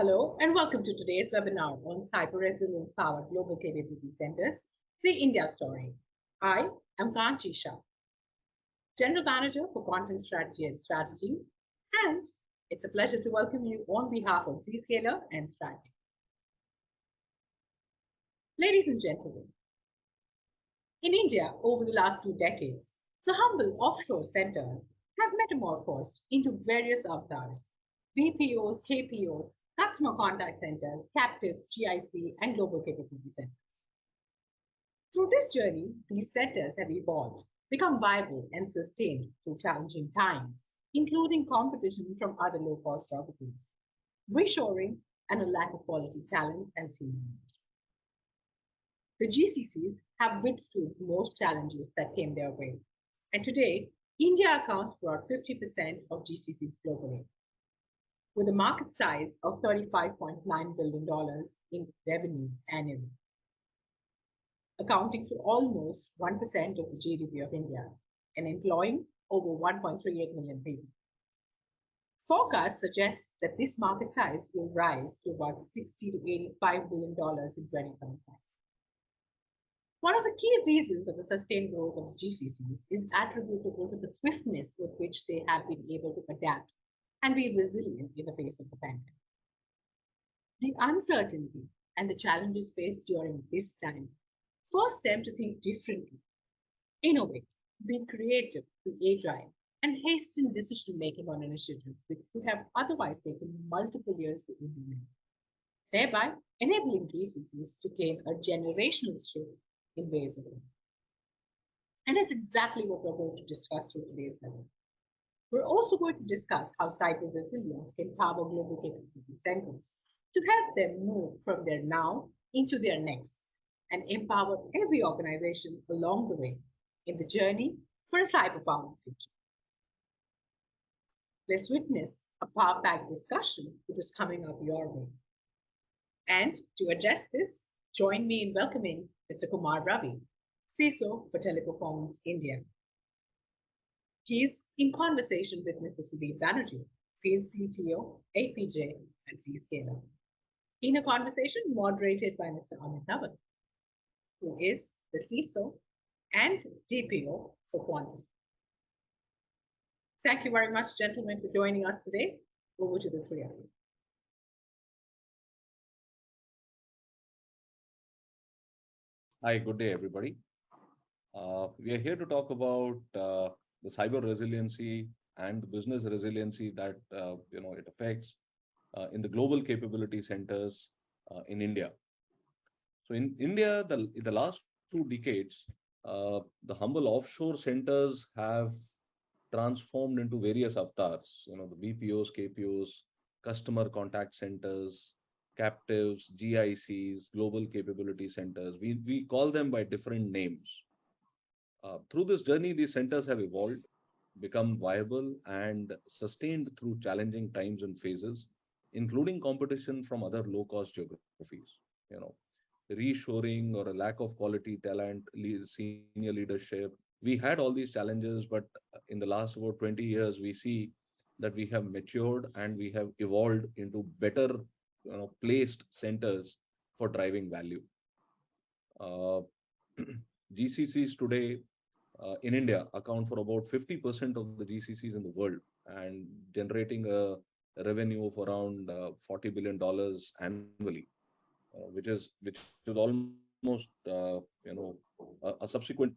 Hello and welcome to today's webinar on Cyber Resilience Powered Global Capability Centers, the India Story. I am Kanchi Shah, General Manager for Content Strategy and Strategy, and it's a pleasure to welcome you on behalf of Zscaler and Strategy. Ladies and gentlemen, in India over the last 2 decades, the humble offshore centers have metamorphosed into various avatars: BPOs, KPOs, customer contact centers, captives, GIC, and global capability centers. Through this journey, these centers have evolved, become viable, and sustained through challenging times, including competition from other low-cost geographies, reshoring, and a lack of quality talent and senior leaders. The GCCs have withstood most challenges that came their way, and today, India accounts for about 50% of GCCs globally, with a market size of $35.9 billion in revenues annually, accounting for almost 1% of the GDP of India and employing over 1.38 million people. Forecasts suggest that this market size will rise to about $60 to $85 billion in 2025. One of the key reasons of the sustained growth of the GCCs is attributable to the swiftness with which they have been able to adapt and be resilient in the face of the pandemic. The uncertainty and the challenges faced during this time force them to think differently, innovate, be creative, be agile, and hasten decision making on initiatives which would have otherwise taken multiple years to implement, thereby enabling GCCs to gain a generational shift in ways of life. And that's exactly what we're going to discuss through today's webinar. We're also going to discuss how cyber resilience can power global capability centers to help them move from their now into their next and empower every organization along the way in the journey for a cyber-powered future. Let's witness a power-packed discussion that is coming up your way. And to address this, join me in welcoming Mr. Kumar Ravi, CISO for Teleperformance India. He's in conversation with Mr. Sudeep Banerjee, Field CTO, APJ at Zscaler, in a conversation moderated by Mr. Amit Naval, who is the CISO and DPO for Quantum. Thank you very much, gentlemen, for joining us today. Over to the three of you. Hi, good day, everybody. We are here to talk about the cyber resiliency and the business resiliency that it affects in the global capability centers in India. So in India, the last 2 decades, the humble offshore centers have transformed into various avatars. The BPOs, KPOs, customer contact centers, captives, GICs, global capability centers. We call them by different names. Through this journey, these centers have evolved, become viable, and sustained through challenging times and phases, including competition from other low-cost geographies. Reshoring or a lack of quality talent, senior leadership. We had all these challenges, but in the last about 20 years, we see that we have matured and we have evolved into better placed centers for driving value. GCCs today in India account for about 50% of the GCCs in the world and generating a revenue of around $40 billion annually, which is almost a subsequent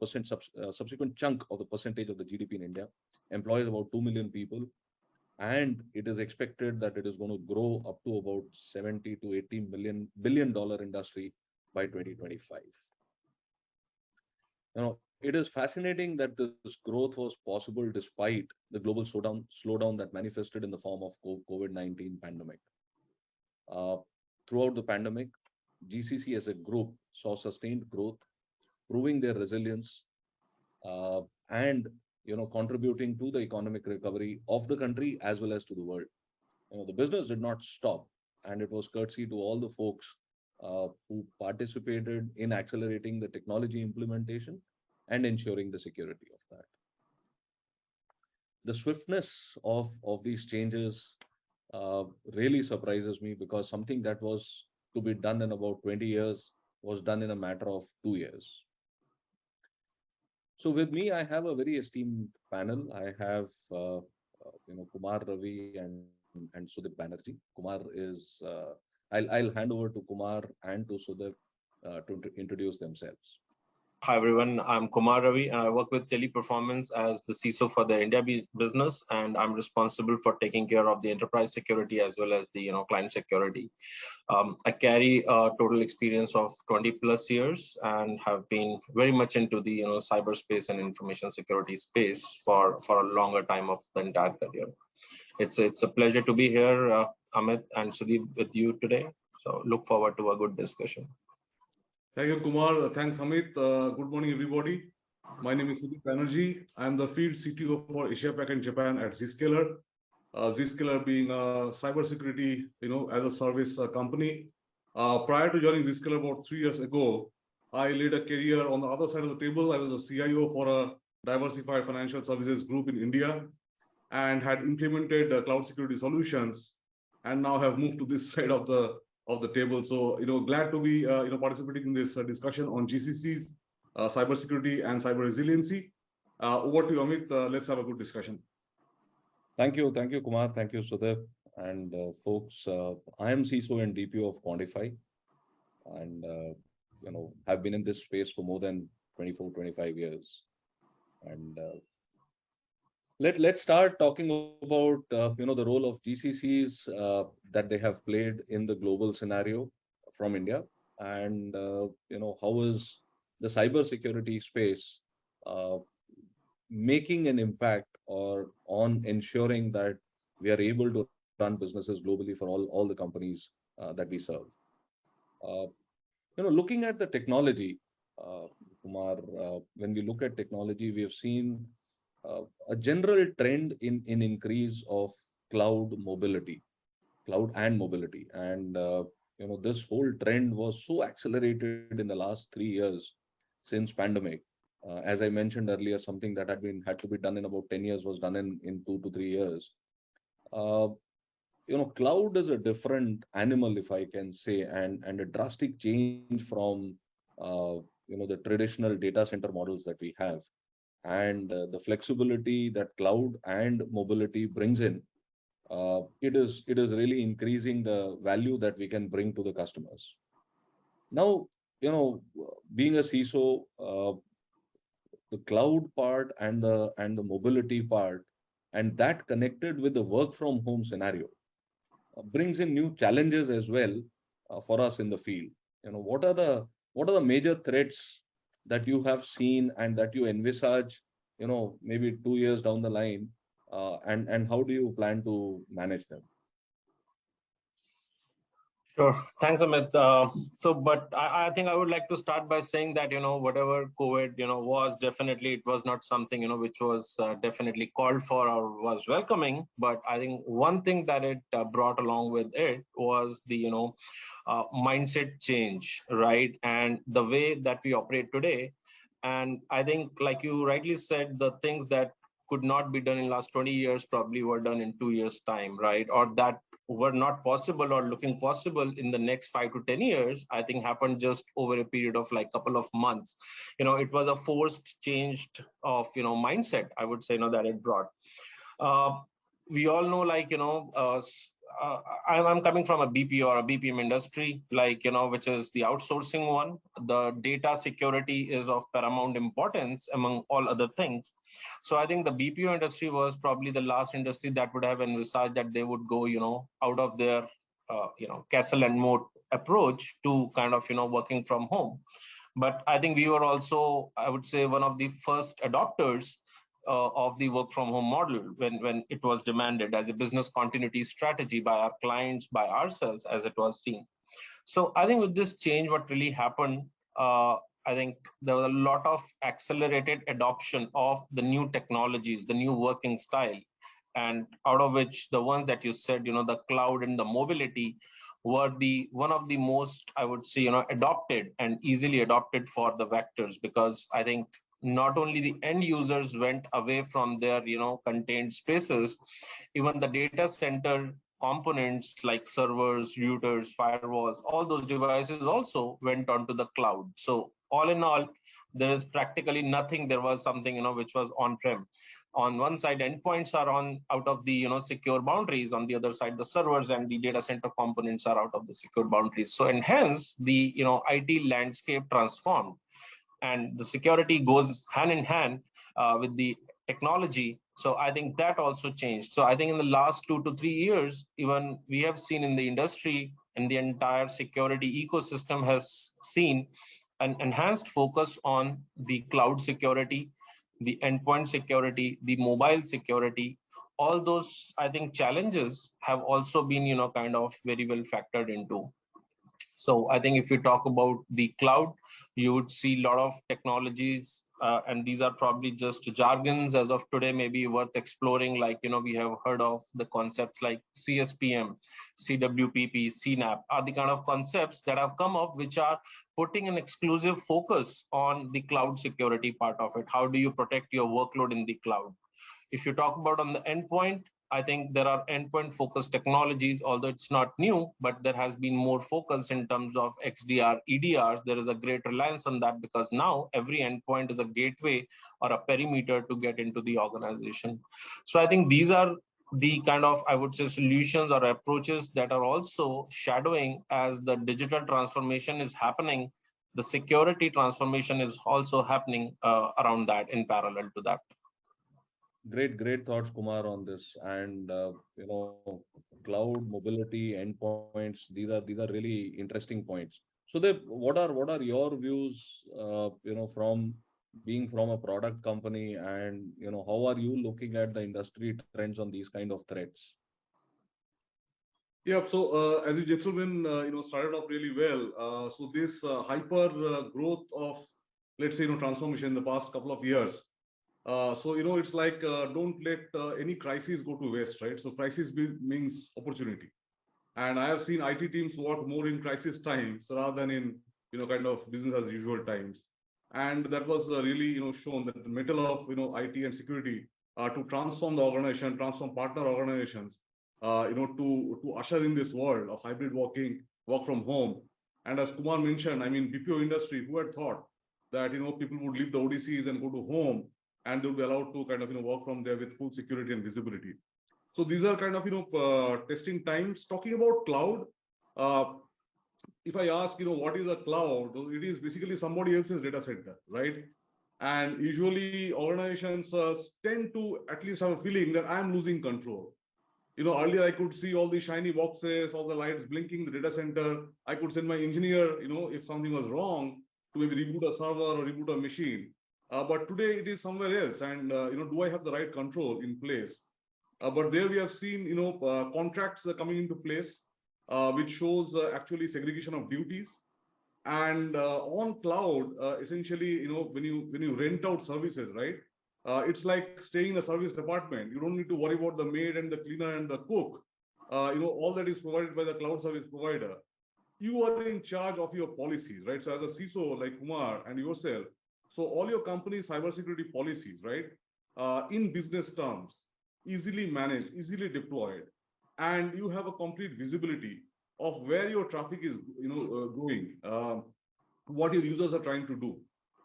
chunk of the percentage of the GDP in India, employs about 2 million people, and it is expected that it is going to grow up to about 70 to 80 billion dollar industry by 2025. It is fascinating that this growth was possible despite the global slowdown that manifested in the form of COVID-19 pandemic. Throughout the pandemic, GCC as a group saw sustained growth, proving their resilience and contributing to the economic recovery of the country as well as to the world. The business did not stop, and it was courtesy to all the folks who participated in accelerating the technology implementation and ensuring the security of that. The swiftness of these changes really surprises me, because something that was to be done in about 20 years was done in a matter of 2 years. So with me, I have a very esteemed panel. I have Kumar Ravi and Sudip Banerjee. Kumar is I'll hand over to Kumar and to Sudip to introduce themselves. Hi everyone, I'm Kumar Ravi and I work with Teleperformance as the CISO for the India business, and I'm responsible for taking care of the enterprise security as well as the client security. I carry a total experience of 20 plus years and have been very much into the cyberspace and information security space for a longer time of the entire career. It's a pleasure to be here, Amit and Sudeep, with you today. So look forward to a good discussion. Thank you, Kumar. Thanks, Amit. Good morning, everybody. My name is Sudip Banerjee. I am the field CTO for Asia Pac and Japan at Zscaler. Zscaler being a cybersecurity, as a service company. Prior to joining Zscaler about 3 years ago, I led a career on the other side of the table. I was a CIO for a diversified financial services group in India and had implemented cloud security solutions, and now have moved to this side of the table. So, glad to be, participating in this discussion on GCC's cybersecurity and cyber resiliency. Over to you, Amit. Let's have a good discussion. Thank you, Kumar. Thank you, Sudip. And folks, I am CISO and DPO of Quantify, and have been in this space for more than 24, 25 years. And let's start talking about the role of GCCs that they have played in the global scenario from India, and how is the cyber security space uh, making an impact or on ensuring that we are able to run businesses globally for all the companies that we serve. Uh, Looking at the technology, Kumar, when we look at technology, we have seen a general trend in increase of cloud mobility, cloud and mobility, and this whole trend was so accelerated in the last 3 years since pandemic. As I mentioned earlier, something that had to be done in about 10 years was done in 2 to 3 years. Uh, Cloud is a different animal, if I can say, and a drastic change from the traditional data center models that we have, and the flexibility that cloud and mobility brings in. It is really increasing the value that we can bring to the customers. Now, being a CISO, the cloud part and the mobility part, and that connected with the work from home scenario brings in new challenges as well for us in the field. What are the major threats that you have seen and that you envisage, maybe 2 years down the line, and how do you plan to manage them? Sure. Thanks, Amit. But I think I would like to start by saying that, whatever COVID, was definitely, it was not something, which was definitely called for or was welcoming. But I think one thing that it brought along with it was the, mindset change, right? And the way that we operate today. And I think, like you rightly said, the things that could not be done in last 20 years probably were done in 2 years time, right? Or that were not possible or looking possible in the next 5 to 10 years, I think happened just over a period of like couple of months. It was a forced change of, mindset, I would say, that it brought. Uh, we all know, like, I'm coming from a BPO or a BPM industry, like, which is the outsourcing one. The data security is of paramount importance among all other things. So I think the BPO industry was probably the last industry that would have envisaged that they would go, out of their, castle and moat approach to kind of, working from home. But I think we were also, I would say, one of the first adopters of the work from home model when it was demanded as a business continuity strategy by our clients, by ourselves, as it was seen. So I think with this change, what really happened, I think there was a lot of accelerated adoption of the new technologies, the new working style, and out of which the ones that you said, the cloud and the mobility were the one of the most, I would say, adopted and easily adopted for the vectors, because I think not only the end users went away from their contained spaces, even the data center components like servers, routers, firewalls, all those devices also went onto the cloud. So all in all, there is practically nothing. There was something, which was on-prem. On one side, endpoints are on out of the secure boundaries. On the other side, the servers and the data center components are out of the secure boundaries. So and hence the IT landscape transformed, and the security goes hand in hand with the technology. So I think that also changed. So I think in the last 2 to 3 years, even we have seen in the industry, and the entire security ecosystem has seen an enhanced focus on the cloud security, the endpoint security, the mobile security. All those, I think, challenges have also been, kind of very well factored into. So I think if you talk about the cloud, you would see a lot of technologies, and these are probably just jargons as of today, maybe worth exploring. Like, we have heard of the concepts like CSPM, CWPP, CNAP are the kind of concepts that have come up, which are putting an exclusive focus on the cloud security part of it. How do you protect your workload in the cloud? If you talk about on the endpoint, I think there are endpoint focused technologies, although it's not new, but there has been more focus in terms of XDR, EDRs. There is a great reliance on that because now every endpoint is a gateway or a perimeter to get into the organization. So I think these are the kind of, I would say, solutions or approaches that are also shadowing as the digital transformation is happening. The security transformation is also happening around that in parallel to that. Great thoughts, Kumar, on this. And cloud mobility endpoints. These are really interesting points. So, what are your views? From being from a product company, and how are you looking at the industry trends on these kind of threats? Yeah, so as you gentlemen, started off really well. So this hyper growth of, let's say, transformation in the past couple of years. So it's like don't let any crisis go to waste, right? So crisis means opportunity, and I have seen IT teams work more in crisis times rather than in kind of business as usual times, and that was really shown that the metal of IT and security to transform the organization, transform partner organizations, to usher in this world of hybrid working, work from home. And as Kumar mentioned, I mean, BPO industry, who had thought that people would leave the ODCs and go to home, and they'll be allowed to kind of work from there with full security and visibility. So these are kind of testing times. Talking about cloud, uh, if I ask what is a cloud, it is basically somebody else's data center, right? And usually organizations tend to at least have a feeling that I'm losing control. Earlier I could see all the shiny boxes, all the lights blinking, the data center. I could send my engineer, if something was wrong, to maybe reboot a server or reboot a machine. But today it is somewhere else. And, do I have the right control in place? But there we have seen, contracts coming into place, which shows actually segregation of duties. And on cloud, essentially, when you rent out services, right? It's like staying in a service department. You don't need to worry about the maid and the cleaner and the cook. All that is provided by the cloud service provider. You are in charge of your policies, right? So as a CISO like Kumar and yourself, so all your company's cybersecurity policies, right, in business terms, easily managed, easily deployed, and you have a complete visibility of where your traffic is, going, what your users are trying to do.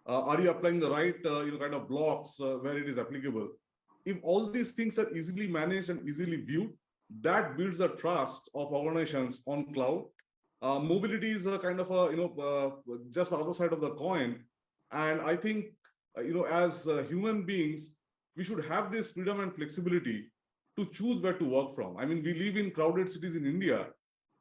Are you applying the right, kind of blocks where it is applicable? If all these things are easily managed and easily viewed, that builds the trust of organizations on cloud. Mobility is a kind of a, just the other side of the coin. And I think, as human beings, we should have this freedom and flexibility to choose where to work from. I mean, we live in crowded cities in India.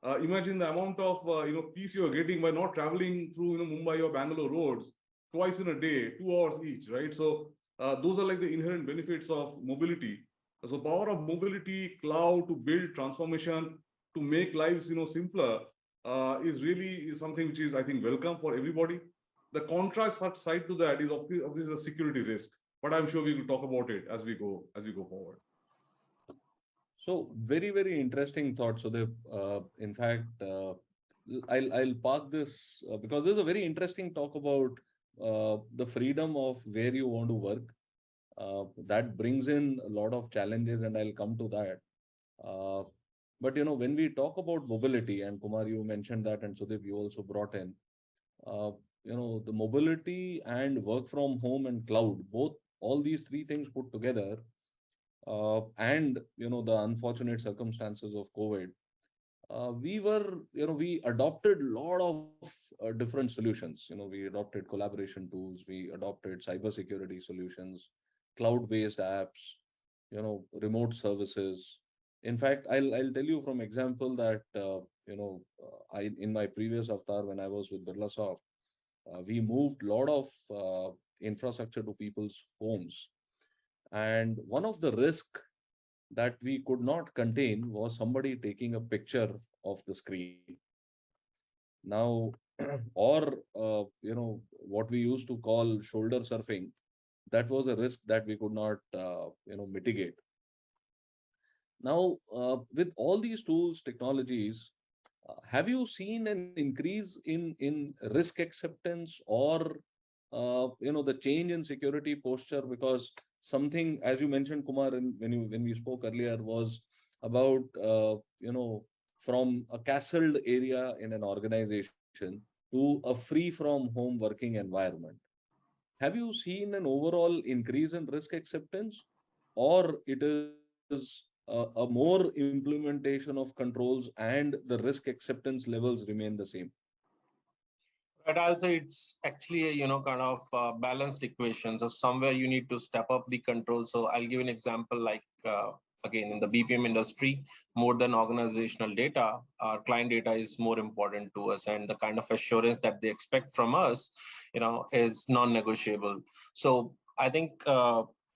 Imagine the amount of peace you're getting by not traveling through Mumbai or Bangalore roads twice in a day, 2 hours each, right? So those are like the inherent benefits of mobility. So power of mobility, cloud to build transformation, to make lives simpler, is really something which is, I think, welcome for everybody. The contrast side to that is obviously a security risk, but I'm sure we will talk about it as we go forward. So very interesting thought. So in fact, I'll park this because there's a very interesting talk about the freedom of where you want to work. That brings in a lot of challenges, and I'll come to that. Uh, But when we talk about mobility, and Kumar, you mentioned that, and Sudip, you also brought in, uh, the mobility and work from home and cloud, both all these three things put together, and the unfortunate circumstances of COVID, we adopted a lot of different solutions. We adopted collaboration tools, we adopted cybersecurity solutions, cloud-based apps, remote services. In fact, I'll tell you from example that I in my previous avatar when I was with Birlasoft, we moved a lot of infrastructure to people's homes, and one of the risk that we could not contain was somebody taking a picture of the screen. Now, or what we used to call shoulder surfing, that was a risk that we could not mitigate. Now, with all these tools, technologies, have you seen an increase in risk acceptance, or the change in security posture? Because something, as you mentioned, Kumar, when we spoke earlier, was about from a castled area in an organization to a free from home working environment. Have you seen an overall increase in risk acceptance, or it is a more implementation of controls and the risk acceptance levels remain the same? But I'll say it's actually a, kind of balanced equation. So somewhere you need to step up the control. So I'll give an example like, again, in the BPM industry, more than organizational data, our client data is more important to us. And the kind of assurance that they expect from us, is non-negotiable. So I think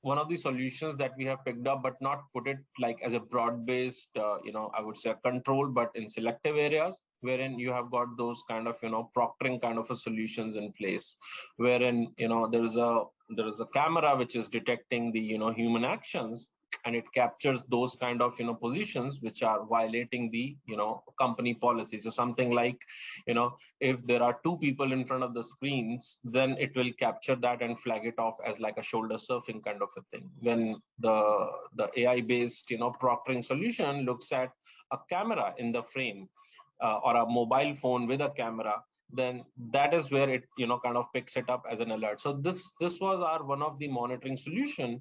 one of the solutions that we have picked up, but not put it like as a broad-based, I would say a control, but in selective areas, wherein you have got those kind of, proctoring kind of a solutions in place, wherein, there is a camera which is detecting the, human actions, and it captures those kind of, positions which are violating the, company policy. So something like, if there are two people in front of the screens, then it will capture that and flag it off as like a shoulder surfing kind of a thing. When the AI based, proctoring solution looks at a camera in the frame, or a mobile phone with a camera, then that is where it, kind of picks it up as an alert. So this was our one of the monitoring solution,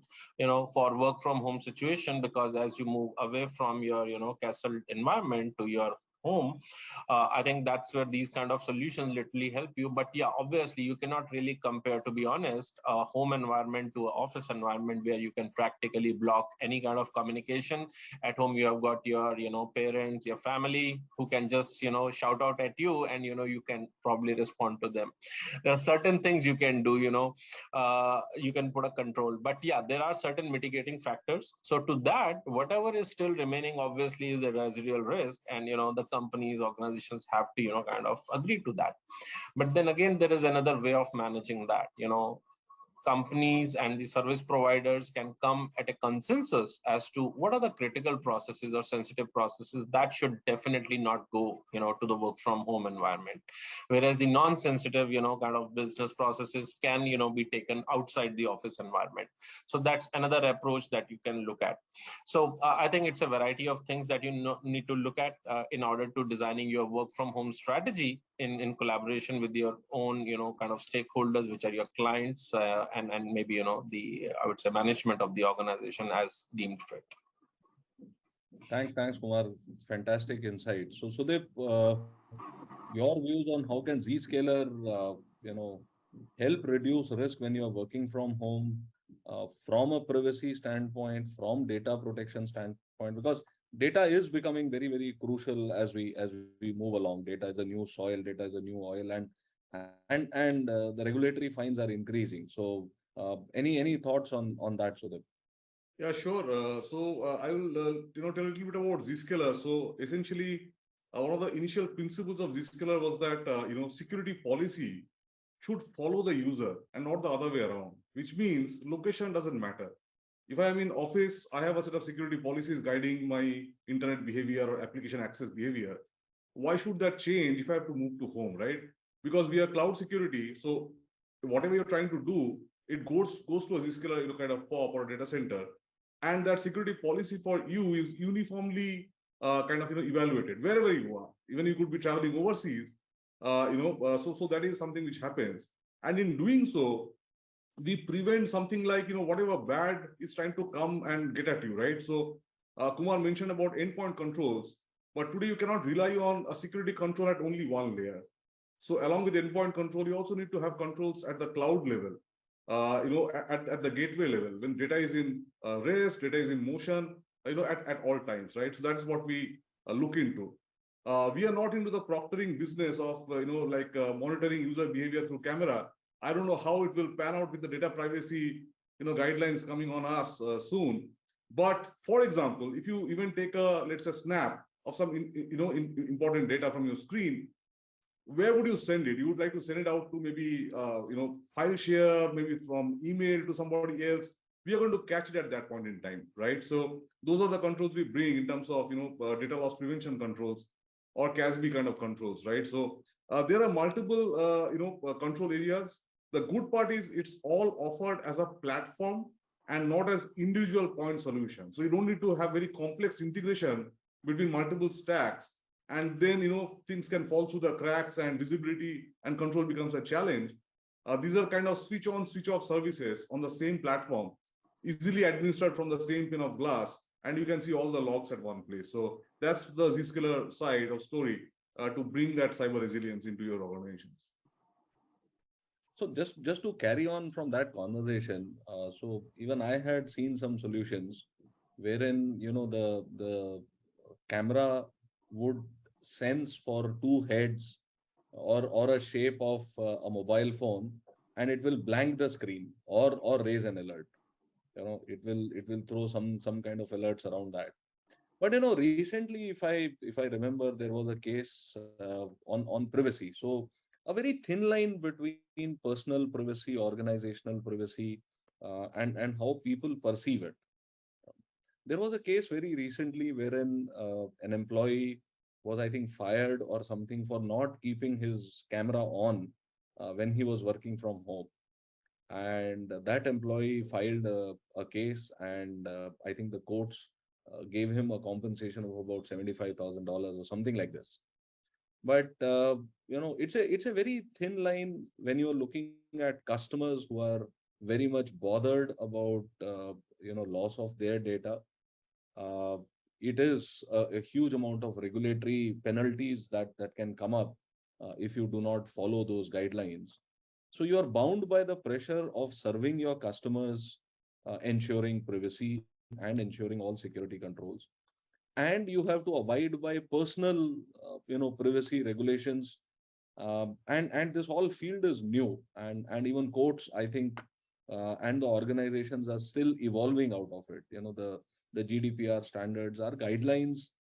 for work from home situation, because as you move away from your, castle environment to your home, I think that's where these kind of solutions literally help you. But yeah, obviously you cannot really compare, to be honest, a home environment to an office environment where you can practically block any kind of communication. At home you have got your, parents, your family, who can just, shout out at you, and you can probably respond to them. There are certain things you can do, you can put a control, but yeah, there are certain mitigating factors. So to that, whatever is still remaining obviously is a residual risk, and the companies, organizations have to, kind of agree to that. But then again, there is another way of managing that. Companies and the service providers can come at a consensus as to what are the critical processes or sensitive processes that should definitely not go, to the work from home environment, whereas the non-sensitive, kind of business processes can, be taken outside the office environment. So that's another approach that you can look at. So I think it's a variety of things that you need to look at in order to designing your work from home strategy in collaboration with your own, kind of stakeholders, which are your clients, and maybe, the, I would say, management of the organization as deemed fit. Thanks, Kumar. Fantastic insight. So, Sudip, your views on how can Zscaler, help reduce risk when you are working from home, from a privacy standpoint, from data protection standpoint, because data is becoming very, very crucial as we move along. Data is a new soil, data is a new oil, and the regulatory fines are increasing. So, any thoughts on that, Sudip? Yeah, sure. I will, tell a little bit about Zscaler. So essentially, one of the initial principles of Zscaler was that, security policy should follow the user and not the other way around, which means location doesn't matter. If I'm in office, I have a set of security policies guiding my internet behavior or application access behavior. Why should that change if I have to move to home, right? Because we are cloud security. So whatever you're trying to do, it goes to a Zscaler, kind of POP or a data center. And that security policy for you is uniformly kind of evaluated wherever you are. Even you could be traveling overseas, so that is something which happens. And in doing so, we prevent something like whatever bad is trying to come and get at you, right? So Kumar mentioned about endpoint controls, but today you cannot rely on a security control at only one layer. So along with endpoint control, you also need to have controls at the cloud level, at the gateway level, when data is in rest, data is in motion, at all times, right? So that's what we look into. We are not into the proctoring business of monitoring user behavior through camera. I don't know how it will pan out with the data privacy guidelines coming on us soon. But for example, if you even take a, let's say, snap of some important data from your screen, where would you send it? You would like to send it out to maybe file share, maybe from email to somebody else. We are going to catch it at that point in time, right? So those are the controls we bring in terms of data loss prevention controls or CASB kind of controls, right? So there are multiple control areas. The good part is it's all offered as a platform and not as individual point solution. So you don't need to have very complex integration between multiple stacks, and then things can fall through the cracks and visibility and control becomes a challenge. These are kind of switch on, switch off services on the same platform, easily administered from the same pane of glass, and you can see all the logs at one place. So that's the Zscaler side of story to bring that cyber resilience into your organizations. So just to carry on from that conversation, so even I had seen some solutions wherein the camera would sense for two heads or a shape of a mobile phone, and it will blank the screen or raise an alert. It will throw some kind of alerts around that. But recently, if I remember, there was a case on privacy. So a very thin line between personal privacy, organizational privacy, and how people perceive it. There was a case very recently wherein an employee was, I think, fired or something for not keeping his camera on when he was working from home. And that employee filed a case, and I think the courts gave him a compensation of about $75,000 or something like this. But it's a very thin line when you're looking at customers who are very much bothered about loss of their data. uh, it is a huge amount of regulatory penalties that can come up if you do not follow those guidelines. So you are bound by the pressure of serving your customers, ensuring privacy and ensuring all security controls. And you have to abide by personal, privacy regulations. And this whole field is new, and even courts, I think, and the organizations are still evolving out of it. The GDPR standards are guidelines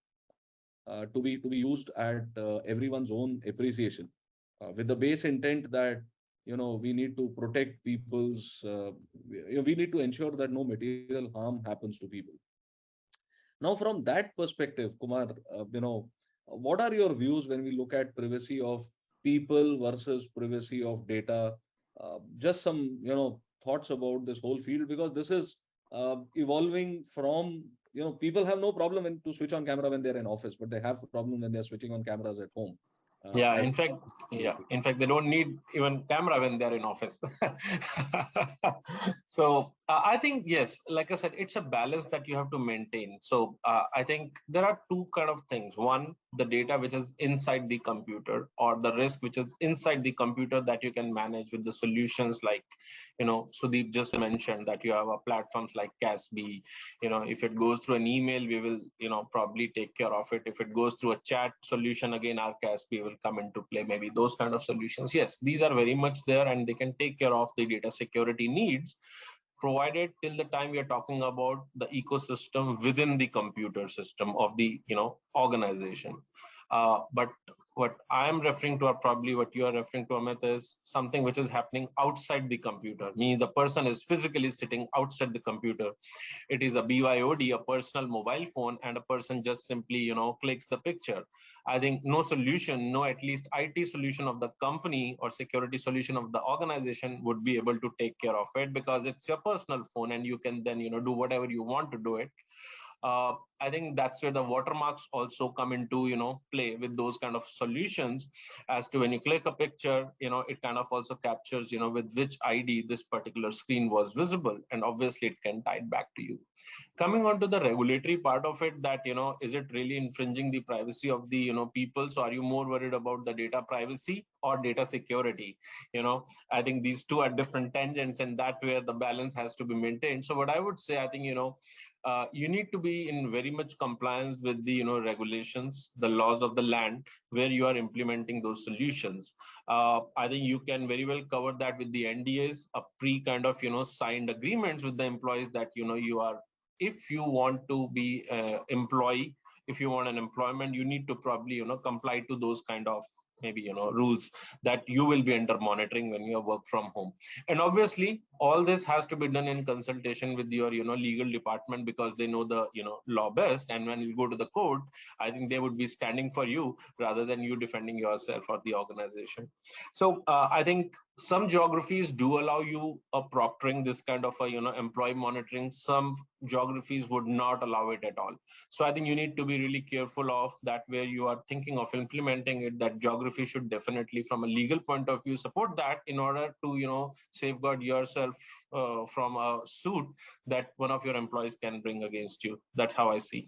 to be used at everyone's own appreciation, with the base intent that we need to protect people's we need to ensure that no material harm happens to people. Now, from that perspective, Kumar, what are your views when we look at privacy of people versus privacy of data? Just some, thoughts about this whole field, because this is evolving from, people have no problem to switch on camera when they're in office, but they have a problem when they're switching on cameras at home. Yeah, As in fact, they don't need even camera when they're in office. So I think, yes, like I said, it's a balance that you have to maintain. So I think there are two kind of things. One, the data which is inside the computer, or the risk which is inside the computer, that you can manage with the solutions like, Sudeep just mentioned that you have a platforms like CASB. If it goes through an email, we will, probably take care of it. If it goes through a chat solution, again, our CASB will come into play. Maybe those kind of solutions. Yes, these are very much there, and they can take care of the data security needs, provided till the time we are talking about the ecosystem within the computer system of the organization. But what I am referring to, or probably what you are referring to, Amit, is something which is happening outside the computer. Means the person is physically sitting outside the computer. It is a BYOD, a personal mobile phone, and a person just simply, clicks the picture. I think no solution, no at least IT solution of the company or security solution of the organization would be able to take care of it, because it's your personal phone and you can then, do whatever you want to do it. I think that's where the watermarks also come into, play with those kind of solutions, as to when you click a picture, it kind of also captures, with which ID this particular screen was visible, and obviously it can tie it back to you. Coming on to the regulatory part of it, that, is it really infringing the privacy of the, people? So are you more worried about the data privacy or data security? I think these two are different tangents, and that where the balance has to be maintained. So what I would say, I think, you need to be in very much compliance with the, regulations, the laws of the land where you are implementing those solutions. I think you can very well cover that with the NDAs, a pre kind of, signed agreements with the employees, that, you are, if you want to be employee, if you want an employment, you need to probably, comply to those kind of maybe, rules, that you will be under monitoring when you work from home. And obviously all this has to be done in consultation with your, legal department, because they know the, law best. And when you go to the court, I think they would be standing for you rather than you defending yourself or the organization. So I think some geographies do allow you a proctoring, this kind of a, employee monitoring. Some geographies would not allow it at all. So I think you need to be really careful of that, where you are thinking of implementing it, that geography should definitely from a legal point of view support that, in order to, safeguard yourself from a suit that one of your employees can bring against you. That's how I see.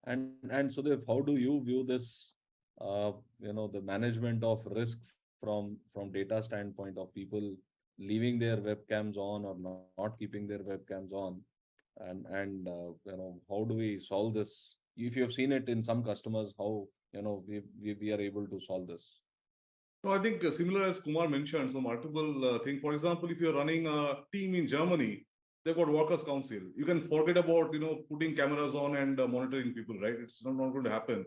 And Sudhir, how do you view this, the management of risk from data standpoint of people leaving their webcams on or not keeping their webcams on, and how do we solve this? If you have seen it in some customers, how we are able to solve this? No, I think similar as Kumar mentioned, so multiple things. For example, if you're running a team in Germany, they've got workers' council. You can forget about putting cameras on and monitoring people, right? It's not going to happen.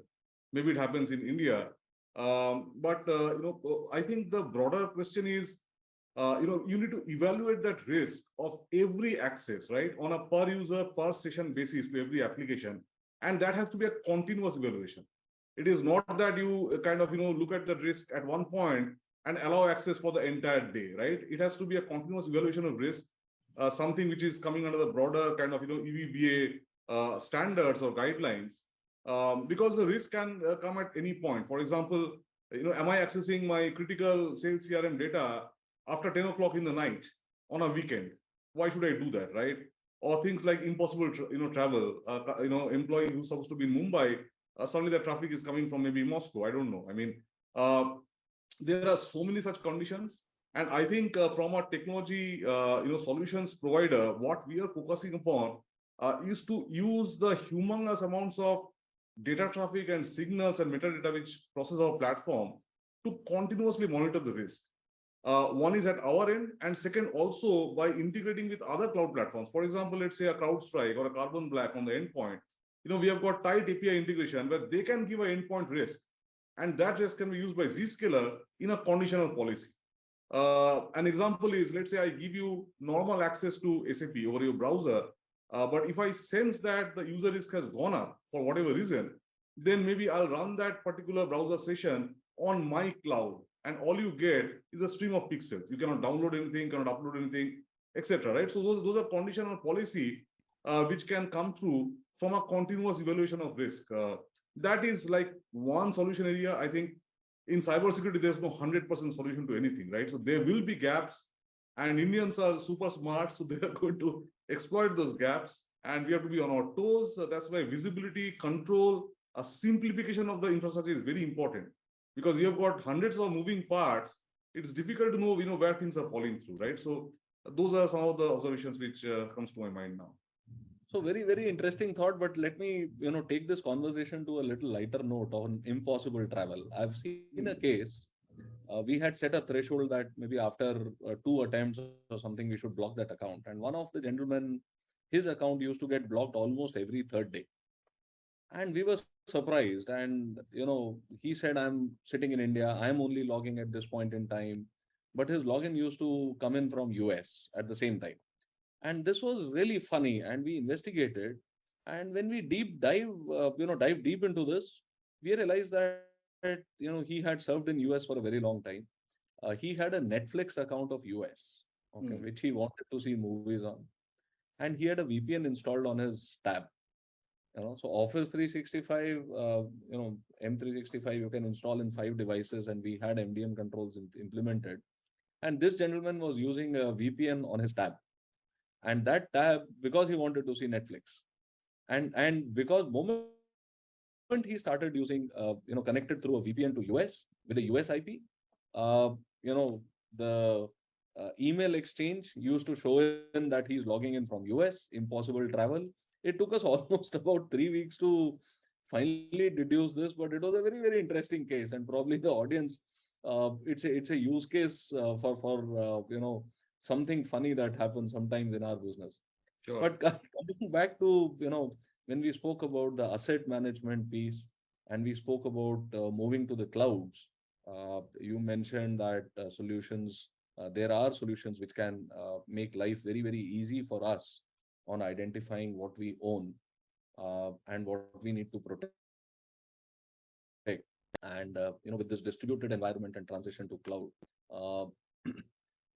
Maybe it happens in India, but I think the broader question is, you need to evaluate that risk of every access, right, on a per user, per session basis to every application, and that has to be a continuous evaluation. It is not that you kind of look at the risk at one point and allow access for the entire day, right? It has to be a continuous evaluation of risk, something which is coming under the broader kind of EVBA standards or guidelines, because the risk can come at any point. For example, am I accessing my critical sales CRM data after 10 o'clock in the night on a weekend? Why should I do that, right? Or things like impossible travel, employee who's supposed to be in Mumbai, suddenly the traffic is coming from maybe Moscow. I don't know. I mean, there are so many such conditions. And I think from a technology, solutions provider, what we are focusing upon is to use the humongous amounts of data traffic and signals and metadata which process our platform to continuously monitor the risk. One is at our end, and second, also by integrating with other cloud platforms. For example, let's say a CrowdStrike or a Carbon Black on the endpoint. We have got tight API integration where they can give an endpoint risk, and that risk can be used by Zscaler in a conditional policy. An example is, let's say I give you normal access to SAP over your browser, but if I sense that the user risk has gone up for whatever reason, then maybe I'll run that particular browser session on my cloud, and all you get is a stream of pixels. You cannot download anything, cannot upload anything, etc. Right? So those are conditional policy which can come through from a continuous evaluation of risk. That is like one solution area. I think in cybersecurity, there's no 100% solution to anything, right? So there will be gaps, and Indians are super smart, so they are going to exploit those gaps, and we have to be on our toes. So that's why visibility, control, a simplification of the infrastructure is very important, because you have got hundreds of moving parts. It's difficult to know, where things are falling through, right? So those are some of the observations which comes to my mind now. So very, very interesting thought, but let me, take this conversation to a little lighter note on impossible travel. I've seen a case. We had set a threshold that maybe after 2 attempts or something, we should block that account. And one of the gentlemen, his account used to get blocked almost every third day. And we were surprised. And, he said, I'm sitting in India. I'm only logging at this point in time. But his login used to come in from US at the same time. And this was really funny. And we investigated. And when we dive deep into this, we realized that, he had served in US for a very long time. He had a Netflix account of US, okay, which he wanted to see movies on. And he had a VPN installed on his tab. So Office 365, M365, you can install in 5 devices, and we had MDM controls implemented. And this gentleman was using a VPN on his tab, and that tab, because he wanted to see Netflix, and because moment he started using, connected through a VPN to US with a US IP, the email exchange used to show in that he's logging in from US, impossible travel. It took us almost about 3 weeks to finally deduce this, but it was a very, very interesting case, and probably the audience, it's a use case for something funny that happens sometimes in our business. Sure. But coming back to, when we spoke about the asset management piece and we spoke about moving to the clouds, you mentioned that there are solutions which can make life very, very easy for us on identifying what we own and what we need to protect. And, with this distributed environment and transition to cloud, uh,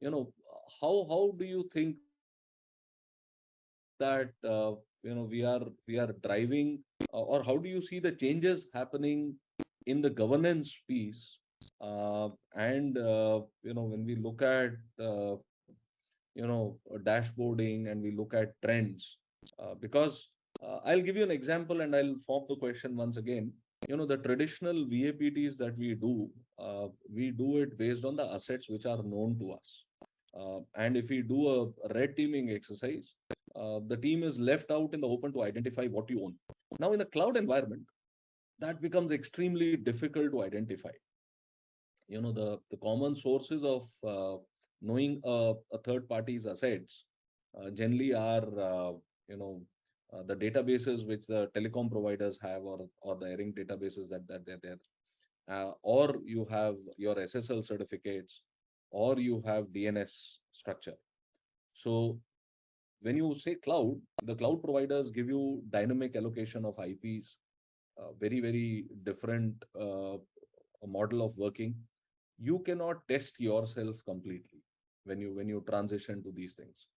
you know, how do you think that we are driving, or how do you see the changes happening in the governance piece? And when we look at dashboarding and we look at trends, because I'll give you an example and I'll form the question once again. The traditional VAPTs that we do it based on the assets which are known to us. And if we do a red teaming exercise, the team is left out in the open to identify what you own. Now, in a cloud environment, that becomes extremely difficult to identify. The common sources of knowing a third party's assets generally are you know the databases which the telecom providers have, or the airing databases that they're there, or you have your SSL certificates, or you have DNS structure. So when you say cloud, the cloud providers give you dynamic allocation of IPs, very, very different model of working. You cannot test yourself completely when you transition to these things.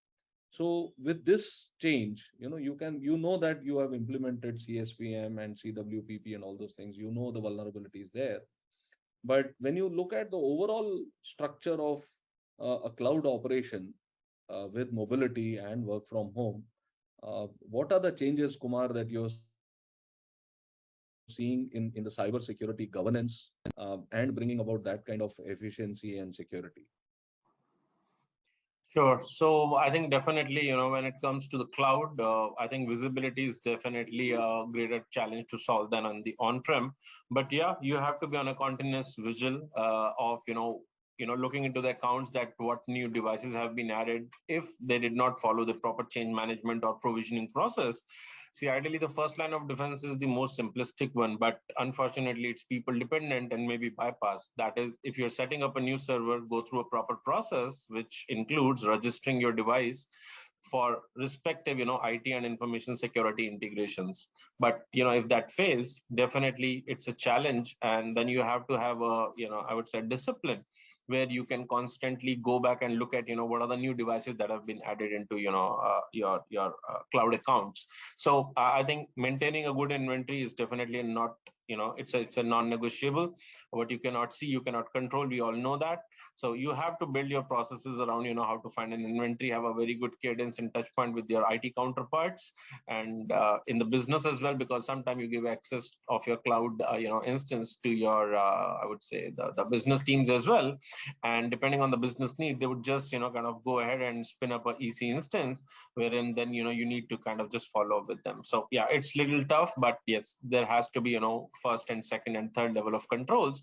So with this change, you know that you have implemented CSPM and CWPP and all those things. The vulnerabilities there. But when you look at the overall structure of a cloud operation with mobility and work from home, what are the changes, Kumar, that you're seeing in the cybersecurity governance and bringing about that kind of efficiency and security? Sure. So I think definitely, when it comes to the cloud, I think visibility is definitely a greater challenge to solve than on the on-prem. But yeah, you have to be on a continuous vigil of, looking into the accounts that what new devices have been added if they did not follow the proper change management or provisioning process. See, ideally, the first line of defense is the most simplistic one, but unfortunately, it's people dependent and maybe bypassed. That is, if you're setting up a new server, go through a proper process, which includes registering your device for respective, IT and information security integrations. But, if that fails, definitely it's a challenge. And then you have to have a, I would say discipline where you can constantly go back and look at what are the new devices that have been added into your cloud accounts. So I think maintaining a good inventory is definitely not, it's a non-negotiable. What you cannot see, you cannot control. We all know that. So you have to build your processes around, how to find an inventory, have a very good cadence and touch point with your IT counterparts, and in the business as well, because sometimes you give access of your cloud, instance to your, I would say the business teams as well. And depending on the business need, they would just, kind of go ahead and spin up a EC instance, wherein then, you need to kind of just follow with them. So yeah, it's little tough, but yes, there has to be, first and second and third level of controls,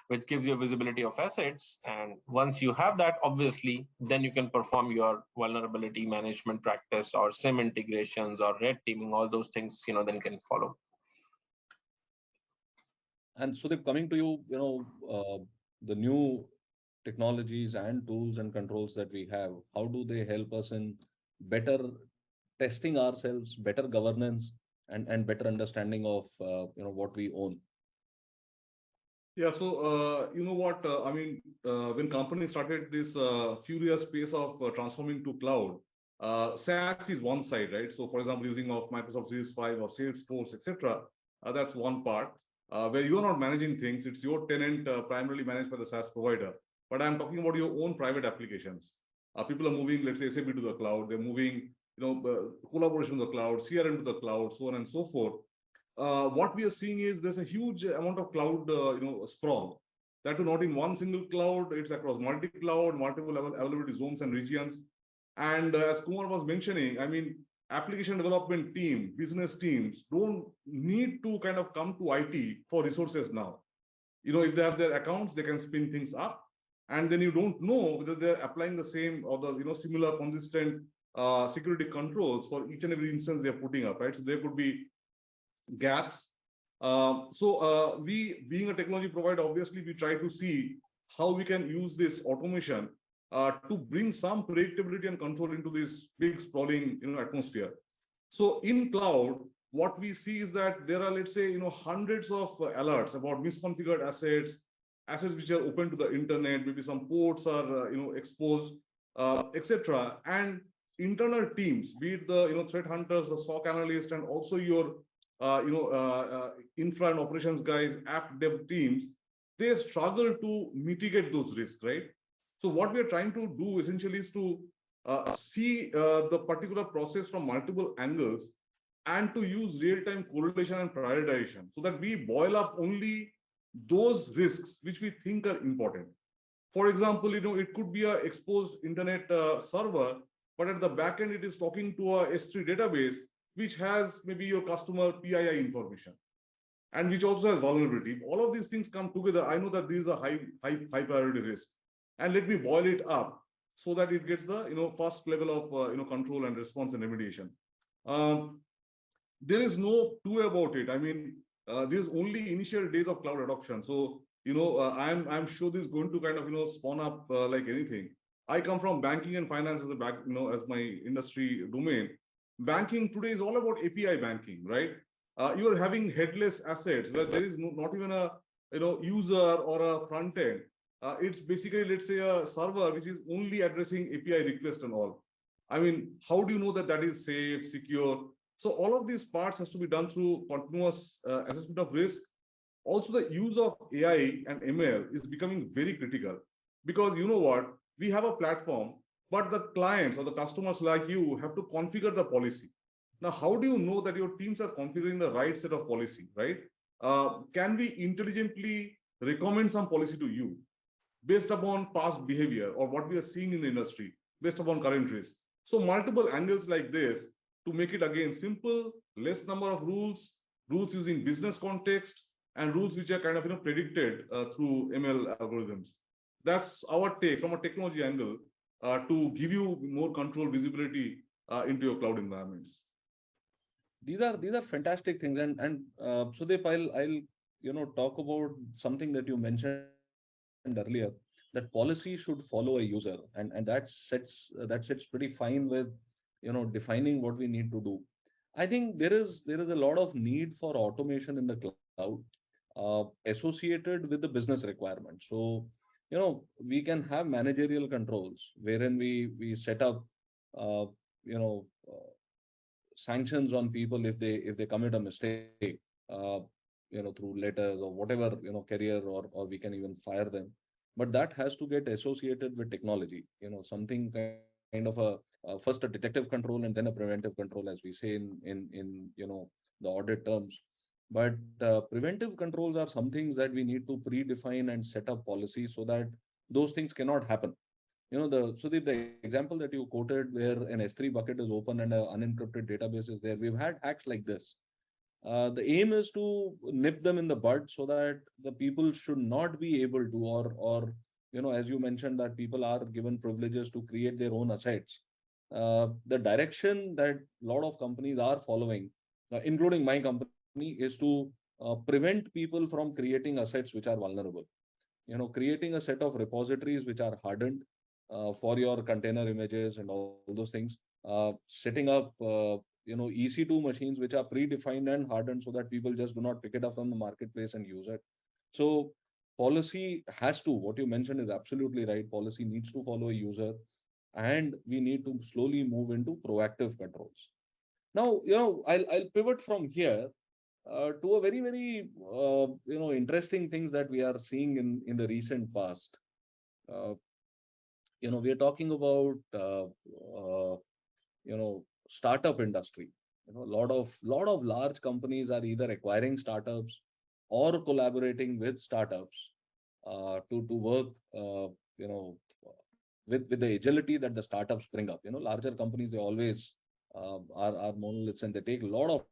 which gives you visibility of assets. And once you have that, obviously, then you can perform your vulnerability management practice or SIM integrations or red teaming, all those things, then can follow. And so they're coming to you, the new technologies and tools and controls that we have. How do they help us in better testing ourselves, better governance, and better understanding of what we own? Yeah, so you know what? I mean, when companies started this furious pace of transforming to cloud, SaaS is one side, right? So, for example, using of Microsoft 365 or Salesforce, etc. That's one part where you're not managing things. It's your tenant primarily managed by the SaaS provider. But I'm talking about your own private applications. People are moving, let's say, SAP to the cloud. They're moving, collaboration to the cloud, CRM to the cloud, so on and so forth. What we are seeing is there's a huge amount of cloud, sprawl. That too not in one single cloud. It's across multi-cloud, multiple availability zones and regions. And as Kumar was mentioning, I mean, application development team, business teams don't need to kind of come to IT for resources now. If they have their accounts, they can spin things up, and then you don't know whether they're applying the same or the similar consistent security controls for each and every instance they're putting up, right? So there could be gaps. We, being a technology provider, obviously we try to see how we can use this automation to bring some predictability and control into this big sprawling atmosphere. So in cloud, what we see is that there are, let's say, hundreds of alerts about misconfigured assets, assets which are open to the internet, maybe some ports are exposed, etc. And internal teams, be it the threat hunters, the SOC analyst, and also your infra and operations guys, app dev teams, they struggle to mitigate those risks, right? So what we are trying to do essentially is to see the particular process from multiple angles and to use real-time correlation and prioritization so that we boil up only those risks which we think are important. For example, it could be a exposed internet server, but at the back end, it is talking to a S3 database, which has maybe your customer PII information and which also has vulnerability. If all of these things come together, I know that these are high priority risk. And let me boil it up so that it gets the first level of control and response and remediation. There is no two way about it. I mean, this is only initial days of cloud adoption. So I'm sure this is going to kind of spawn up like anything. I come from banking and finance as as my industry domain. Banking today is all about API banking, right? You are having headless assets where there is not even a user or a front end. It's basically, let's say, a server which is only addressing API request and all. I mean, how do you know that that is safe, secure? So all of these parts has to be done through continuous assessment of risk. Also, the use of AI and ML is becoming very critical because you know what? We have a platform, but the clients or the customers like you have to configure the policy. Now, how do you know that your teams are configuring the right set of policy, right? Can we intelligently recommend some policy to you based upon past behavior or what we are seeing in the industry, based upon current risk? So multiple angles like this to make it again simple, less number of rules, rules using business context, and rules which are kind of predicted through ML algorithms. That's our take from a technology angle to give you more control, visibility into your cloud environments. These are fantastic things, and Sudeep, I'll talk about something that you mentioned earlier, that policy should follow a user, and that sits pretty fine with defining what we need to do. I think there is a lot of need for automation in the cloud associated with the business requirements. So we can have managerial controls wherein we set up uh, you know uh, sanctions on people if they commit a mistake, uh, through letters or whatever, career, or we can even fire them. But that has to get associated with technology, something kind of a first a detective control and then a preventive control, as we say in the audit terms. But preventive controls are some things that we need to predefine and set up policies so that those things cannot happen. The example that you quoted where an S3 bucket is open and an unencrypted database is there, we've had hacks like this. The aim is to nip them in the bud so that the people should not be able to, or as you mentioned, that people are given privileges to create their own assets. The direction that a lot of companies are following, including my company, is to prevent people from creating assets which are vulnerable. Creating a set of repositories which are hardened for your container images and all those things, setting up EC2 machines which are predefined and hardened so that people just do not pick it up from the marketplace and use it. So policy has to, what you mentioned is absolutely right, policy needs to follow a user. and we need to slowly move into proactive controls. Now, I'll pivot from here to a very interesting things that we are seeing in the recent past. Uh, we are talking about startup industry. A lot of large companies are either acquiring startups or collaborating with startups to work you know with the agility that the startups bring up. Larger companies, they always are monoliths, and they take a lot of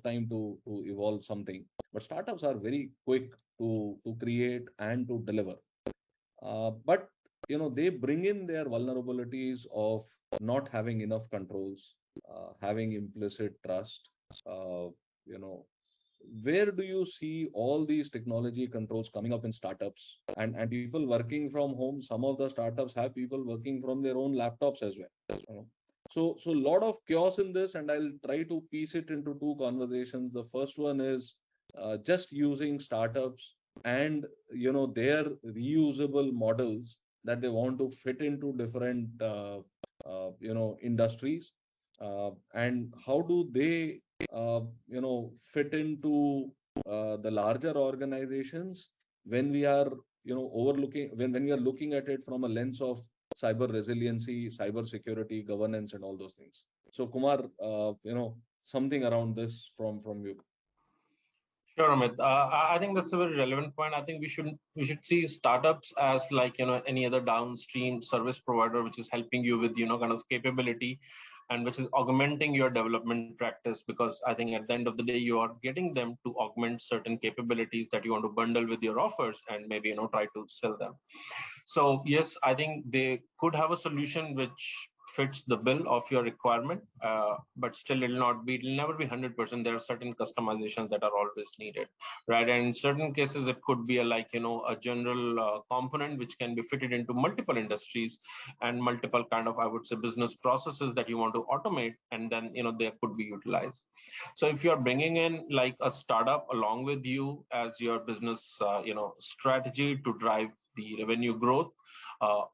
time to evolve something. But startups are very quick to create and to deliver. But they bring in their vulnerabilities of not having enough controls, having implicit trust. Uh, you know, where do you see all these technology controls coming up in startups, and people working from home? Some of the startups have people working from their own laptops as well. So a lot of chaos in this, and I'll try to piece it into two conversations. The first one is just using startups and their reusable models that they want to fit into different industries, and how do they fit into the larger organizations when we are overlooking when we are looking at it from a lens of cyber resiliency, cyber security, governance, and all those things. So Kumar, something around this from you. Sure, Amit. I think that's a very relevant point. I think we should see startups as like any other downstream service provider, which is helping you with kind of capability, and which is augmenting your development practice. Because I think at the end of the day, you are getting them to augment certain capabilities that you want to bundle with your offers, and maybe try to sell them. So yes, I think they could have a solution which fits the bill of your requirement, but still it'll never be 100%. There are certain customizations that are always needed, right? And in certain cases, it could be a general component which can be fitted into multiple industries and multiple kind of, I would say, business processes that you want to automate, and then they could be utilized. So if you're bringing in like a startup along with you as your business strategy to drive the revenue growth,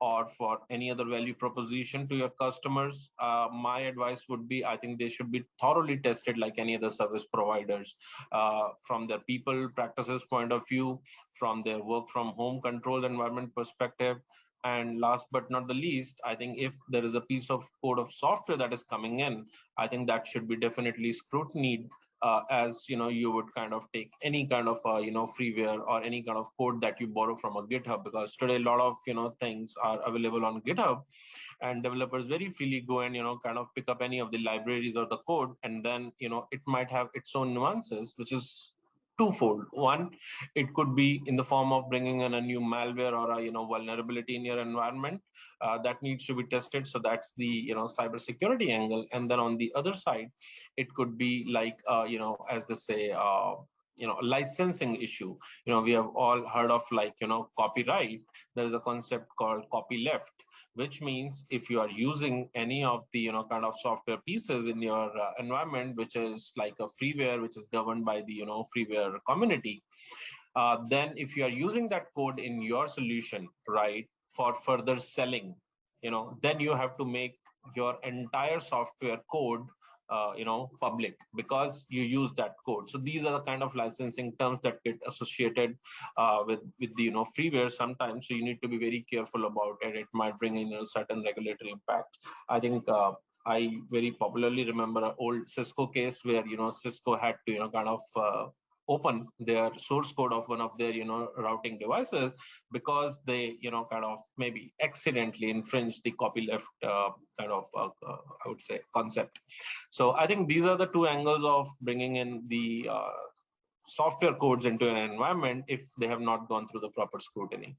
or for any other value proposition to your customers, my advice would be, I think they should be thoroughly tested like any other service providers, from their people practices point of view, from their work from home control environment perspective. And last but not the least, I think if there is a piece of code of software that is coming in, I think that should be definitely scrutinied, as you would kind of take any kind of freeware or any kind of code that you borrow from a GitHub, because today a lot of things are available on GitHub, and developers very freely go and kind of pick up any of the libraries or the code, and then it might have its own nuances, which is twofold. One, it could be in the form of bringing in a new malware or a vulnerability in your environment, that needs to be tested. So that's the cybersecurity angle. And then on the other side, it could be like as they say, a licensing issue. We have all heard of like copyright. There is a concept called copy left, which means if you are using any of the kind of software pieces in your environment, which is like a freeware which is governed by the freeware community, then if you are using that code in your solution, right, for further selling, then you have to make your entire software code public, because you use that code. So these are the kind of licensing terms that get associated with the freeware sometimes. So you need to be very careful about it. It might bring in a certain regulatory impact. I think I very popularly remember an old Cisco case where Cisco had to kind of open their source code of one of their routing devices, because they kind of maybe accidentally infringed the copyleft kind of I would say concept. So I think these are the two angles of bringing in the software codes into an environment if they have not gone through the proper scrutiny.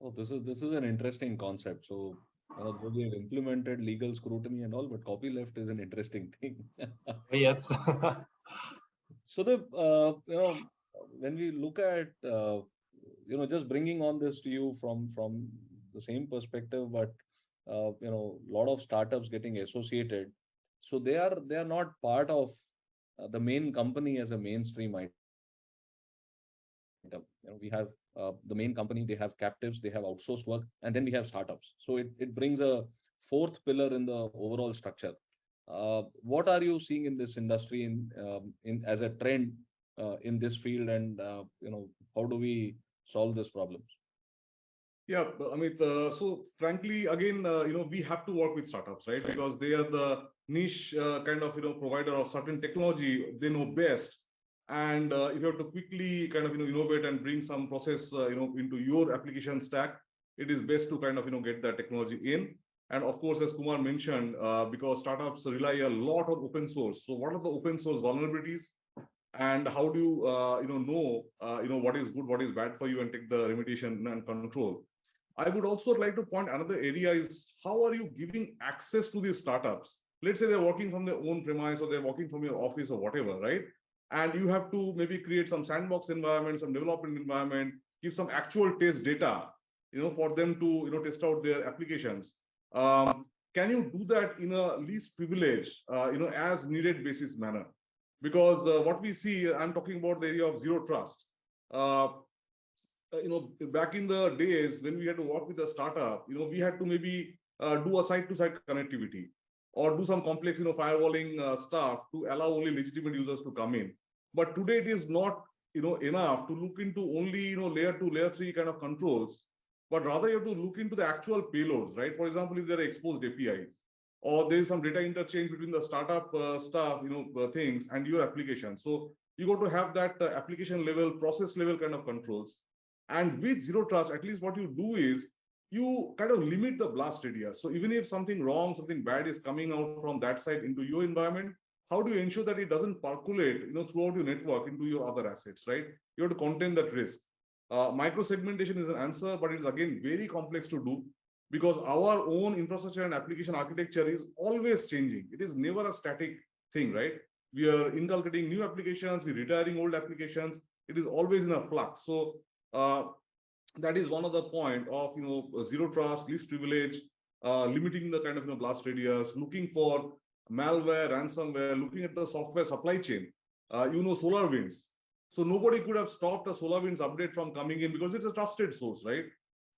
Oh, this is an interesting concept. So, though we have implemented legal scrutiny and all, but copyleft is an interesting thing. Yes. So when we look at just bringing on this to you from the same perspective, but a lot of startups getting associated, so they are not part of the main company as a mainstream IT. So We have the main company, they have captives, they have outsourced work, and then we have startups. So it brings a fourth pillar in the overall structure. What are you seeing in this industry in as a trend in this field, and how do we solve this problems? Yeah, Amit. So frankly, again, we have to work with startups, right? Because they are the niche kind of provider of certain technology. They know best, and if you have to quickly kind of innovate and bring some process into your application stack, it is best to kind of get that technology in. And of course, as Kumar mentioned, because startups rely a lot on open source. So what are the open source vulnerabilities? And how do you know what is good, what is bad for you, and take the remediation and control? I would also like to point another area is how are you giving access to these startups? Let's say they're working from their own premise or they're working from your office or whatever, right? And you have to maybe create some sandbox environment, some development environment, give some actual test data, for them to test out their applications. Can you do that in a least privilege, as needed basis manner? Because what we see, I'm talking about the area of zero trust. Back in the days when we had to work with a startup, we had to maybe do a site-to-site connectivity or do some complex, firewalling stuff to allow only legitimate users to come in. But today it is not, enough to look into only, layer 2, layer 3 kind of controls, but rather you have to look into the actual payloads, right? For example, if there are exposed APIs or there is some data interchange between the startup stuff, things and your application. So you got to have that application level, process level kind of controls. And with zero trust, at least what you do is you kind of limit the blast radius. So even if something wrong, something bad is coming out from that side into your environment, how do you ensure that it doesn't percolate, throughout your network into your other assets, right? You have to contain that risk. Micro segmentation is an answer, but it's again very complex to do because our own infrastructure and application architecture is always changing. It is never a static thing, right? We are inculcating new applications, we're retiring old applications. It is always in a flux. So that is one of the point of zero trust, least privilege, limiting the kind of blast radius, looking for malware, ransomware, looking at the software supply chain. SolarWinds. So nobody could have stopped a SolarWinds update from coming in because it's a trusted source, right?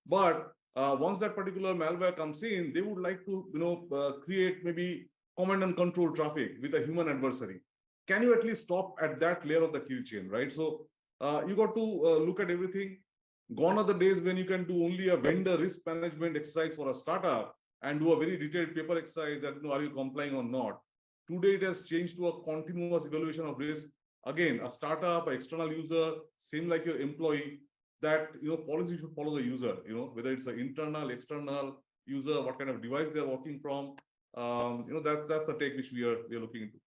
But once that particular malware comes in, they would like to create maybe command and control traffic with a human adversary. Can you at least stop at that layer of the kill chain, right? So you got to look at everything. Gone are the days when you can do only a vendor risk management exercise for a startup and do a very detailed paper exercise that are you complying or not. Today it has changed to a continuous evaluation of risk. Again, a startup, an external user, same like your employee, that policy should follow the user, whether it's an internal, external user, what kind of device they're working from. That's the take which we are looking into.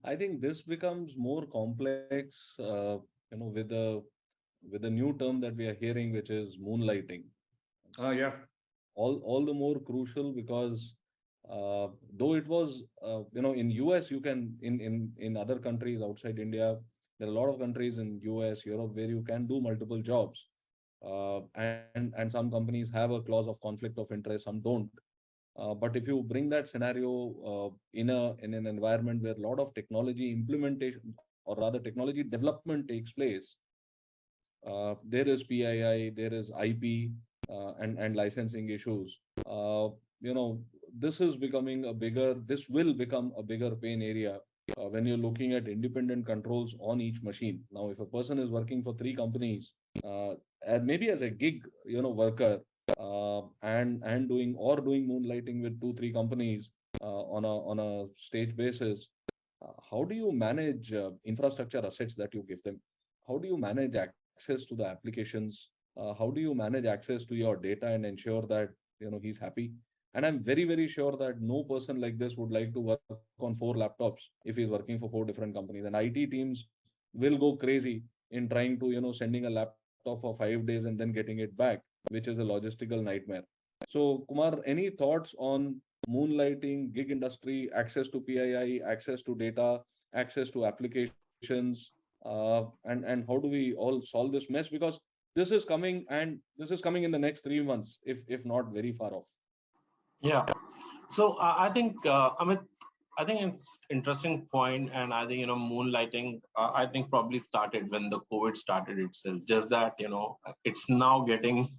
I think this becomes more complex, with the new term that we are hearing, which is moonlighting. Yeah. All the more crucial because though it was in US, you can in other countries outside India, there are a lot of countries in US, Europe, where you can do multiple jobs, and some companies have a clause of conflict of interest, some don't. But if you bring that scenario in an environment where a lot of technology implementation, or rather technology development, takes place, there is PII, there is IP, and licensing issues. This is becoming a bigger. This will become a bigger pain area when you're looking at independent controls on each machine. Now, if a person is working for three companies, and maybe as a gig, worker, and doing moonlighting with 2-3 companies on a stage basis, how do you manage infrastructure assets that you give them? How do you manage access to the applications? How do you manage access to your data and ensure that he's happy? And I'm very, very sure that no person like this would like to work on 4 laptops if he's working for 4 different companies. And IT teams will go crazy in trying to sending a laptop for 5 days and then getting it back, which is a logistical nightmare. So Kumar, any thoughts on moonlighting, gig industry, access to PII, access to data, access to applications, and how do we all solve this mess? Because this is coming in the next 3 months, if not very far off. Yeah. So I think, Amit, I think it's interesting point, and I think moonlighting. I think probably started when the COVID started itself. Just that it's now getting,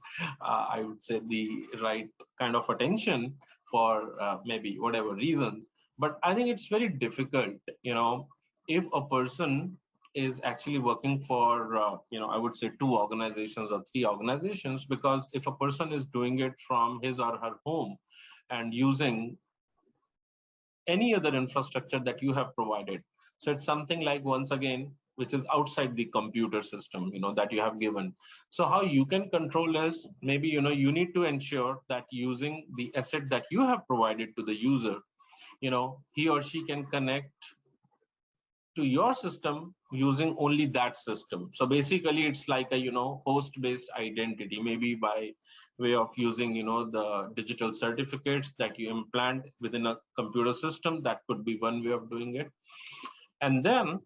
I would say, the right kind of attention for maybe whatever reasons. But I think it's very difficult, if a person is actually working for I would say two organizations or three organizations, because if a person is doing it from his or her home and using any other infrastructure that you have provided. So it's something like, once again, which is outside the computer system, that you have given. So how you can control is, maybe, you need to ensure that using the asset that you have provided to the user, he or she can connect to your system using only that system. So basically it's like a host based identity, maybe by way of using the digital certificates that you implant within a computer system. That could be one way of doing it. And then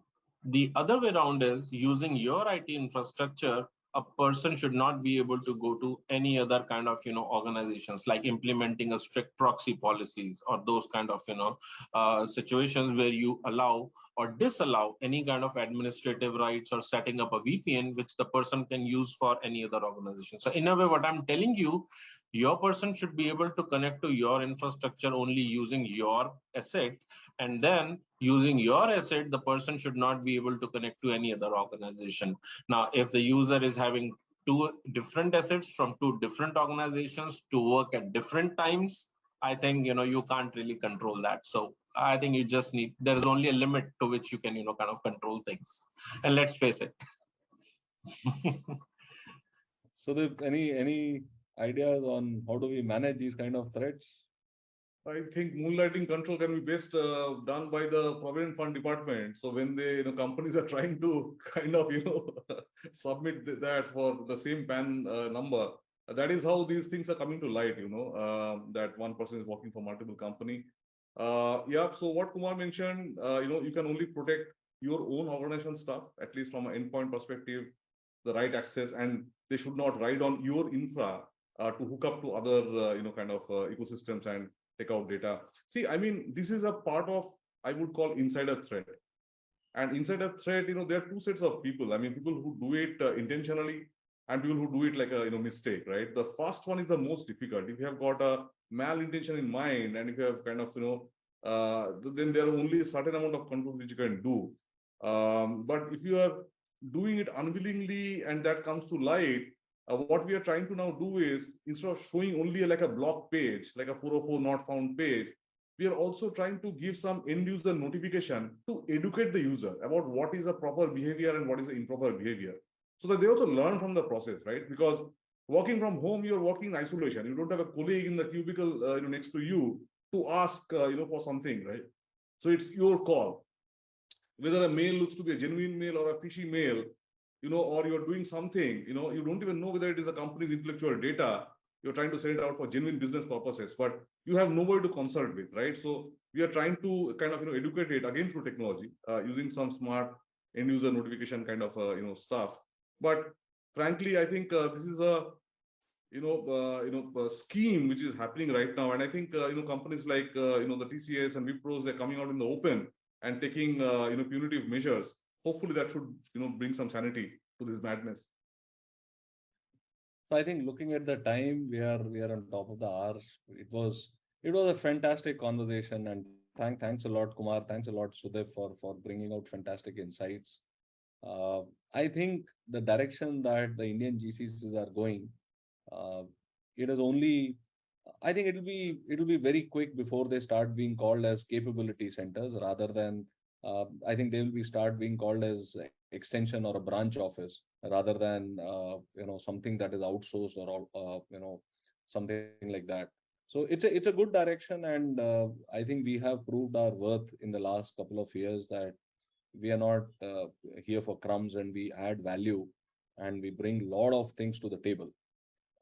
the other way around is using your IT infrastructure. A person should not be able to go to any other kind of organizations, like implementing a strict proxy policies or those kind of situations where you allow or disallow any kind of administrative rights, or setting up a VPN which the person can use for any other organization. So in a way, what I'm telling you, your person should be able to connect to your infrastructure only using your asset, and then using your asset, the person should not be able to connect to any other organization. Now, if the user is having two different assets from two different organizations to work at different times, I think you can't really control that. So I think you just need, there is only a limit to which you can kind of control things. And let's face it. So, any ideas on how do we manage these kind of threats? I think moonlighting control can be best done by the Provident Fund Department. So when they, companies are trying to kind of, submit that for the same PAN number, that is how these things are coming to light. That one person is working for multiple company. Yeah. So what Kumar mentioned, you can only protect your own organization stuff, at least from an endpoint perspective, the right access, and they should not ride on your infra to hook up to other, kind of ecosystems and take out data. See, I mean, this is a part of, I would call, insider threat. And insider threat, there are two sets of people. I mean, people who do it intentionally and people who do it like a mistake, right? The first one is the most difficult. If you have got a malintention in mind, and if you have kind of, then there are only a certain amount of control which you can do. But if you are doing it unwillingly and that comes to light, what we are trying to now do is, instead of showing only like a block page, like a 404 not found page, we are also trying to give some end user notification to educate the user about what is a proper behavior and what is the improper behavior, so that they also learn from the process, right? Because working from home, you're working in isolation. You don't have a colleague in the cubicle next to you to ask for something, right? So it's your call whether a mail looks to be a genuine mail or a fishy mail, or you're doing something, you don't even know whether it is a company's intellectual data. You're trying to send it out for genuine business purposes, but you have nobody to consult with, right? So we are trying to kind of, educate it again through technology, using some smart end user notification kind of, stuff. But frankly, I think this is a, scheme which is happening right now. And I think, companies like, the TCS and Wipros, they're coming out in the open and taking, punitive measures. Hopefully that should, bring some sanity to this madness. So I think looking at the time, we are on top of the hours. It was a fantastic conversation, and thanks a lot, Kumar. Thanks a lot, Sudev, for bringing out fantastic insights. Uh, I think the direction that the Indian GCCs are going, uh, it is only. I think it'll be very quick before they start being called as capability centers, rather than. I think they will be start being called as extension or a branch office, rather than something that is outsourced, or something like that. So it's a good direction, and I think we have proved our worth in the last couple of years, that we are not here for crumbs, and we add value, and we bring a lot of things to the table.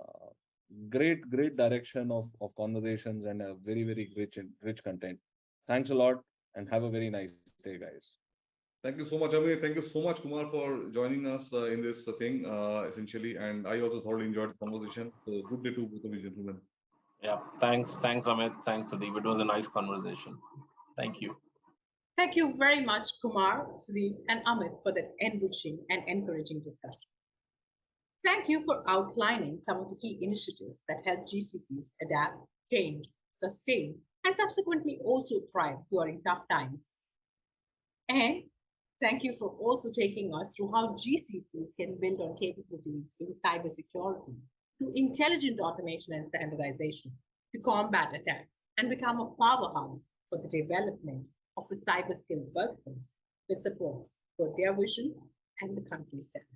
Uh, great direction of conversations, and a very rich content. Thanks a lot, and have a very nice day, guys. Thank you so much, Amit. Thank you so much, Kumar, for joining us in this thing, essentially. And I also thoroughly enjoyed the conversation. So good day to both of you, gentlemen. Yeah. Thanks, Amit. Thanks, Sudeep. It was a nice conversation. Thank you. Thank you very much, Kumar, Sudeep, and Amit for that enriching and encouraging discussion. Thank you for outlining some of the key initiatives that help GCCs adapt, change, sustain, and subsequently also thrive during tough times. And thank you for also taking us through how GCCs can build on capabilities in cybersecurity, to intelligent automation and standardization, to combat attacks, and become a powerhouse for the development of a cyber skilled workforce that supports both their vision and the country's talent.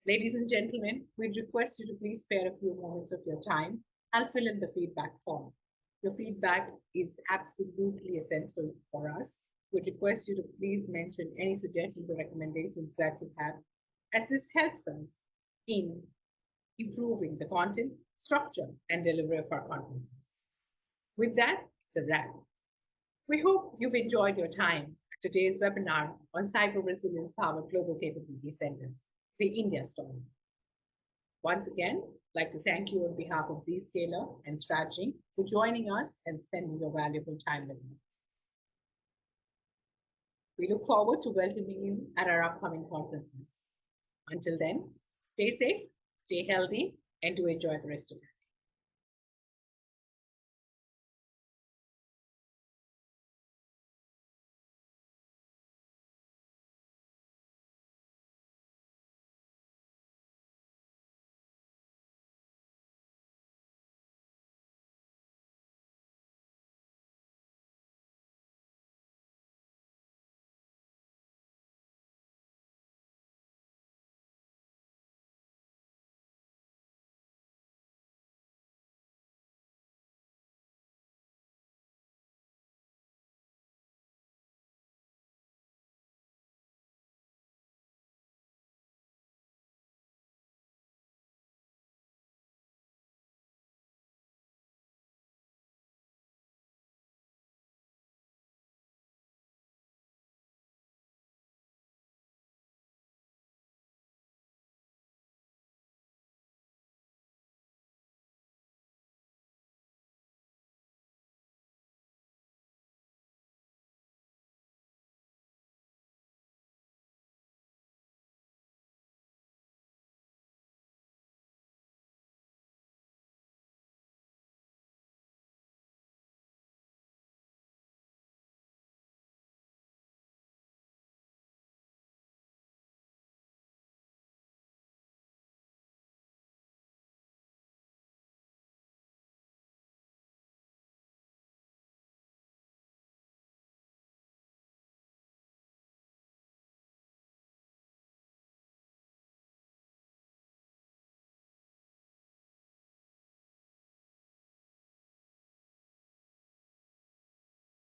Ladies and gentlemen, we request you to please spare a few moments of your time. I'll fill in the feedback form. Your feedback is absolutely essential for us. We request you to please mention any suggestions or recommendations that you have, as this helps us in improving the content, structure, and delivery of our conferences. With that, it's a wrap. We hope you've enjoyed your time at today's webinar on Cyber Resilience Powered Global Capability Centers, the India story. Once again, I'd like to thank you on behalf of Zscaler and Strategy for joining us and spending your valuable time with me. We look forward to welcoming you at our upcoming conferences. Until then, stay safe, stay healthy, and do enjoy the rest of your